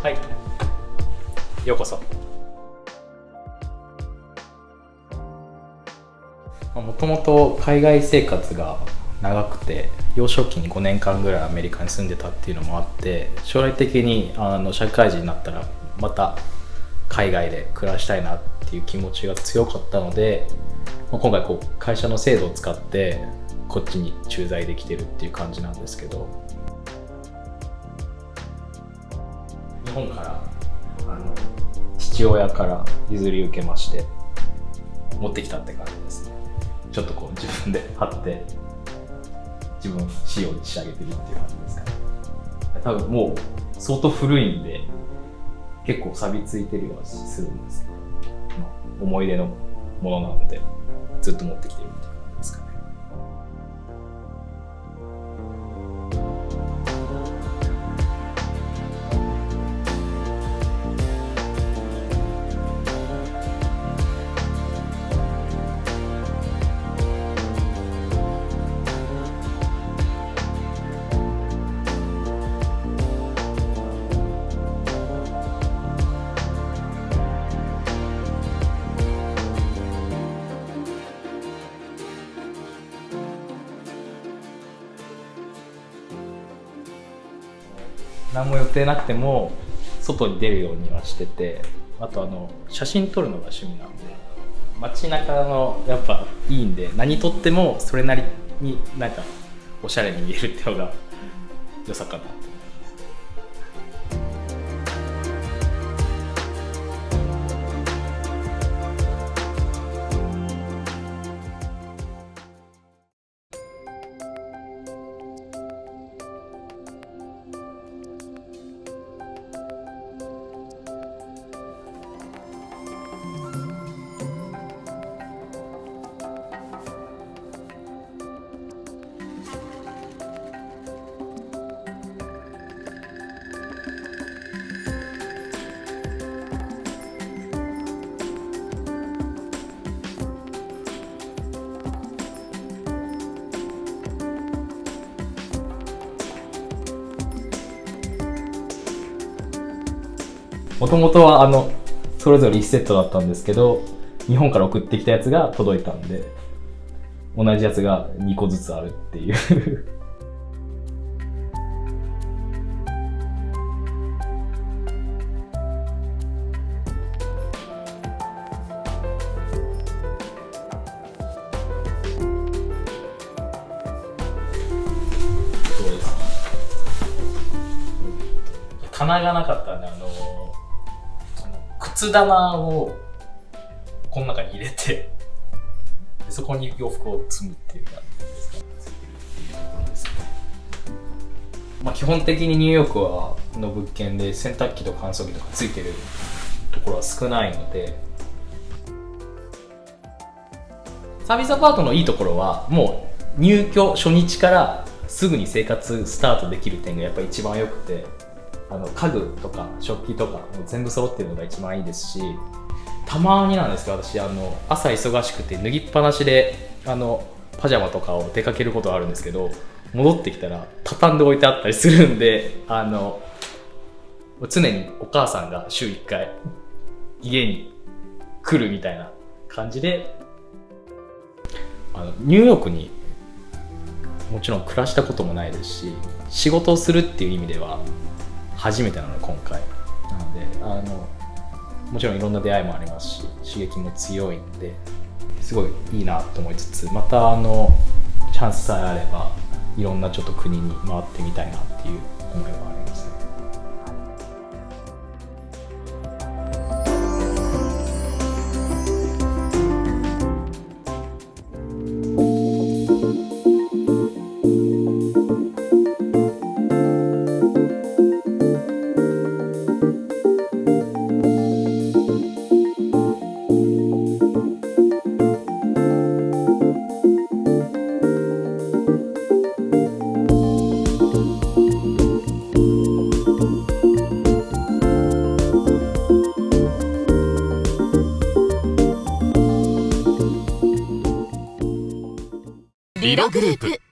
はい、ようこそ。もともと海外生活が長くて、幼少期に5年間ぐらいアメリカに住んでたっていうのもあって、将来的に社会人になったらまた海外で暮らしたいなっていう気持ちが強かったので、今回会社の制度を使ってこっちに駐在できてるっていう感じなんですけど、日本から父親から譲り受けまして持ってきたって感じですね。ちょっと自分で貼って自分仕様に仕上げてるっていう感じですかね。多分もう相当古いんで結構錆びついてるようなするんですけど、思い出のものなのでずっと持ってきてるっていう感じですかね。何も予定なくても外に出るようにはしてて、あと写真撮るのが趣味なんで、街中のやっぱいいんで、何撮ってもそれなりになんかおしゃれに見えるっていうのが良さかな。もともとはそれぞれ1セットだったんですけど、日本から送ってきたやつが届いたんで、同じやつが2個ずつあるっていうそうです。棚がなかったんで、靴棚をこの中に入れて、でそこに洋服を積むっていう感じですかね。基本的にニューヨークの物件で洗濯機と乾燥機とかついてるところは少ないので、サービスアパートのいいところはもう入居初日からすぐに生活スタートできる点がやっぱり一番良くて、家具とか食器とかも全部揃ってるのが一番いいですし、たまになんですけど私朝忙しくて脱ぎっぱなしでパジャマとかを出かけることがあるんですけど、戻ってきたら畳んで置いてあったりするんで、常にお母さんが週1回家に来るみたいな感じで、ニューヨークにもちろん暮らしたこともないですし、仕事をするっていう意味では初めてなので今回なので、もちろんいろんな出会いもありますし刺激も強いんで、すごいいいなと思いつつ、またチャンスさえあればいろんなちょっと国に回ってみたいなっていう思いはありますね。リログループ。